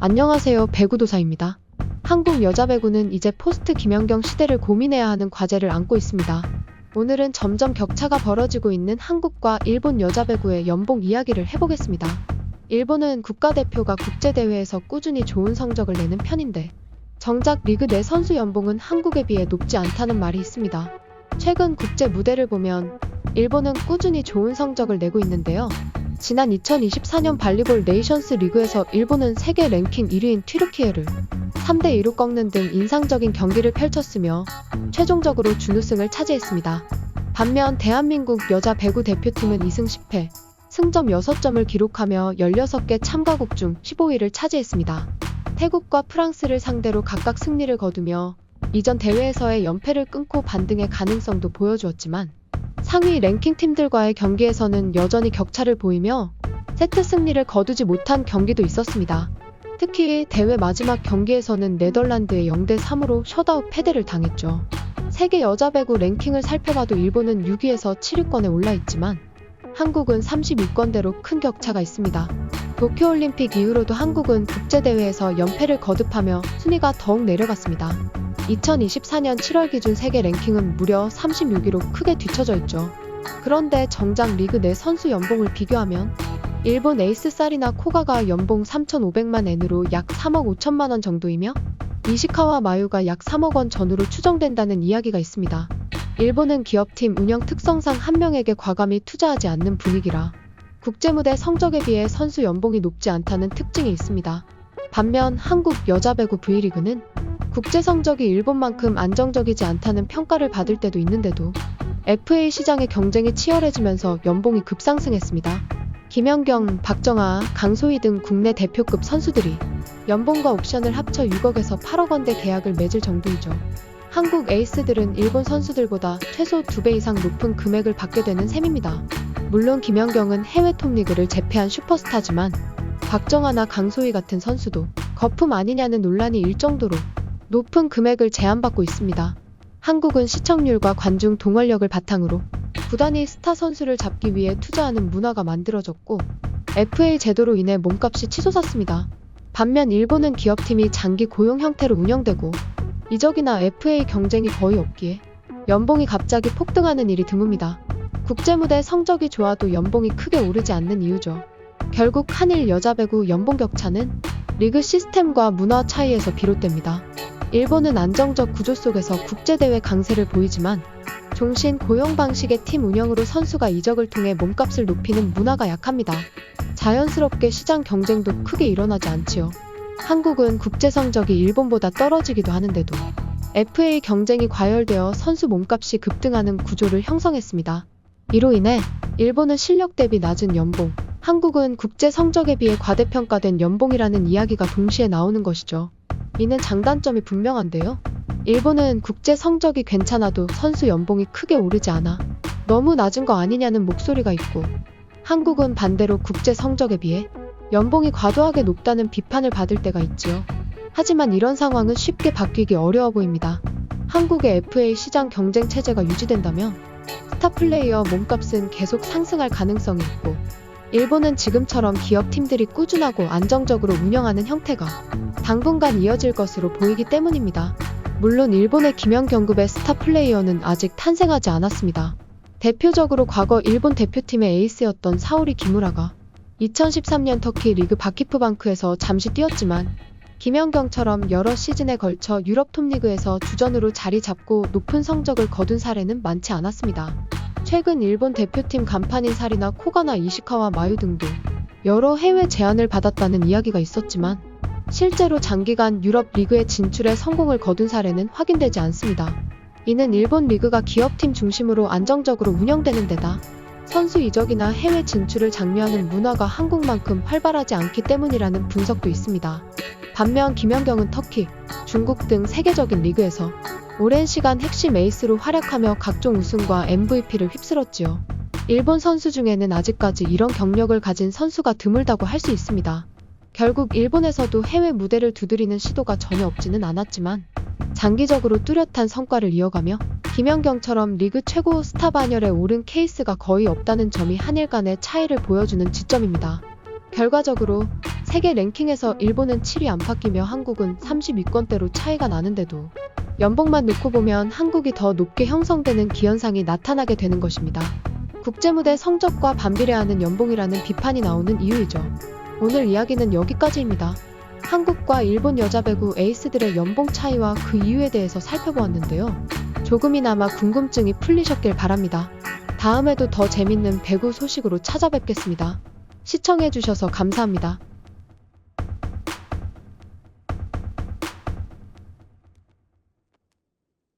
안녕하세요. 배구도사입니다. 한국 여자 배구는 이제 포스트 김연경 시대를 고민해야 하는 과제를 안고 있습니다. 오늘은 점점 격차가 벌어지고 있는 한국과 일본 여자 배구의 연봉 이야기를 해보겠습니다. 일본은 국가대표가 국제대회에서 꾸준히 좋은 성적을 내는 편인데 정작 리그 내 선수 연봉은 한국에 비해 높지 않다는 말이 있습니다. 최근 국제 무대를 보면 일본은 꾸준히 좋은 성적을 내고 있는데요. 지난 2024년 발리볼 네이션스 리그에서 일본은 세계 랭킹 1위인 튀르키예를 3대2로 꺾는 등 인상적인 경기를 펼쳤으며 최종적으로 준우승을 차지했습니다. 반면 대한민국 여자 배구 대표팀은 2승 10패, 승점 6점을 기록하며 16개 참가국 중 15위를 차지했습니다. 태국과 프랑스를 상대로 각각 승리를 거두며 이전 대회에서의 연패를 끊고 반등의 가능성도 보여주었지만 상위 랭킹 팀들과의 경기에서는 여전히 격차를 보이며 세트 승리를 거두지 못한 경기도 있었습니다. 특히 대회 마지막 경기에서는 네덜란드에 0대3으로 셧아웃 패배를 당했죠. 세계 여자 배구 랭킹을 살펴봐도 일본은 6위에서 7위권에 올라있지만 한국은 32위권대로 큰 격차가 있습니다. 도쿄올림픽 이후로도 한국은 국제대회에서 연패를 거듭하며 순위가 더욱 내려갔습니다. 2024년 7월 기준 세계 랭킹은 무려 36위로 크게 뒤처져 있죠. 그런데 정작 리그 내 선수 연봉을 비교하면 일본 에이스 사리나 코가가 연봉 3,500만 엔으로 약 3억 5천만 원 정도이며 이시카와 마유가 약 3억 원 전후로 추정된다는 이야기가 있습니다. 일본은 기업팀 운영 특성상 한 명에게 과감히 투자하지 않는 분위기라 국제무대 성적에 비해 선수 연봉이 높지 않다는 특징이 있습니다. 반면 한국 여자 배구 V리그는 국제 성적이 일본만큼 안정적이지 않다는 평가를 받을 때도 있는데도 FA 시장의 경쟁이 치열해지면서 연봉이 급상승했습니다. 김연경, 박정아, 강소희 등 국내 대표급 선수들이 연봉과 옵션을 합쳐 6억에서 8억 원대 계약을 맺을 정도이죠. 한국 에이스들은 일본 선수들보다 최소 2배 이상 높은 금액을 받게 되는 셈입니다. 물론 김연경은 해외 톱리그를 제패한 슈퍼스타지만 박정아나 강소희 같은 선수도 거품 아니냐는 논란이 일 정도로 높은 금액을 제한받고 있습니다. 한국은 시청률과 관중 동원력을 바탕으로 구단이 스타 선수를 잡기 위해 투자하는 문화가 만들어졌고 FA 제도로 인해 몸값이 치솟았습니다. 반면 일본은 기업팀이 장기 고용 형태로 운영되고 이적이나 FA 경쟁이 거의 없기에 연봉이 갑자기 폭등하는 일이 드뭅니다. 국제무대 성적이 좋아도 연봉이 크게 오르지 않는 이유죠. 결국 한일 여자 배구 연봉 격차는 리그 시스템과 문화 차이에서 비롯됩니다. 일본은 안정적 구조 속에서 국제대회 강세를 보이지만 종신 고용 방식의 팀 운영으로 선수가 이적을 통해 몸값을 높이는 문화가 약합니다. 자연스럽게 시장 경쟁도 크게 일어나지 않지요. 한국은 국제 성적이 일본보다 떨어지기도 하는데도 FA 경쟁이 과열되어 선수 몸값이 급등하는 구조를 형성했습니다. 이로 인해 일본은 실력 대비 낮은 연봉, 한국은 국제 성적에 비해 과대평가된 연봉이라는 이야기가 동시에 나오는 것이죠. 이는 장단점이 분명한데요. 일본은 국제 성적이 괜찮아도 선수 연봉이 크게 오르지 않아 너무 낮은 거 아니냐는 목소리가 있고 한국은 반대로 국제 성적에 비해 연봉이 과도하게 높다는 비판을 받을 때가 있지요. 하지만 이런 상황은 쉽게 바뀌기 어려워 보입니다. 한국의 FA 시장 경쟁 체제가 유지된다면 스타 플레이어 몸값은 계속 상승할 가능성이 있고 일본은 지금처럼 기업팀들이 꾸준하고 안정적으로 운영하는 형태가 당분간 이어질 것으로 보이기 때문입니다. 물론 일본의 김연경급의 스타 플레이어는 아직 탄생하지 않았습니다. 대표적으로 과거 일본 대표팀의 에이스였던 사오리 기무라가 2013년 터키 리그 바키프방크에서 잠시 뛰었지만 김연경처럼 여러 시즌에 걸쳐 유럽 톱리그에서 주전으로 자리 잡고 높은 성적을 거둔 사례는 많지 않았습니다. 최근 일본 대표팀 간판인 사리나 코가나 이시카와 마유 등도 여러 해외 제안을 받았다는 이야기가 있었지만 실제로 장기간 유럽 리그에 진출해 성공을 거둔 사례는 확인되지 않습니다. 이는 일본 리그가 기업팀 중심으로 안정적으로 운영되는 데다 선수 이적이나 해외 진출을 장려하는 문화가 한국만큼 활발하지 않기 때문이라는 분석도 있습니다. 반면 김연경은 터키, 중국 등 세계적인 리그에서 오랜 시간 핵심 에이스로 활약하며 각종 우승과 MVP를 휩쓸었지요. 일본 선수 중에는 아직까지 이런 경력을 가진 선수가 드물다고 할 수 있습니다. 결국 일본에서도 해외 무대를 두드리는 시도가 전혀 없지는 않았지만 장기적으로 뚜렷한 성과를 이어가며 김연경처럼 리그 최고 스타 반열에 오른 케이스가 거의 없다는 점이 한일 간의 차이를 보여주는 지점입니다. 결과적으로 세계 랭킹에서 일본은 7위 안팎이며 한국은 30위권대로 차이가 나는데도 연봉만 놓고 보면 한국이 더 높게 형성되는 기현상이 나타나게 되는 것입니다. 국제무대 성적과 반비례하는 연봉이라는 비판이 나오는 이유이죠. 오늘 이야기는 여기까지입니다. 한국과 일본 여자 배구 에이스들의 연봉 차이와 그 이유에 대해서 살펴보았는데요. 조금이나마 궁금증이 풀리셨길 바랍니다. 다음에도 더 재밌는 배구 소식으로 찾아뵙겠습니다. 시청해주셔서 감사합니다.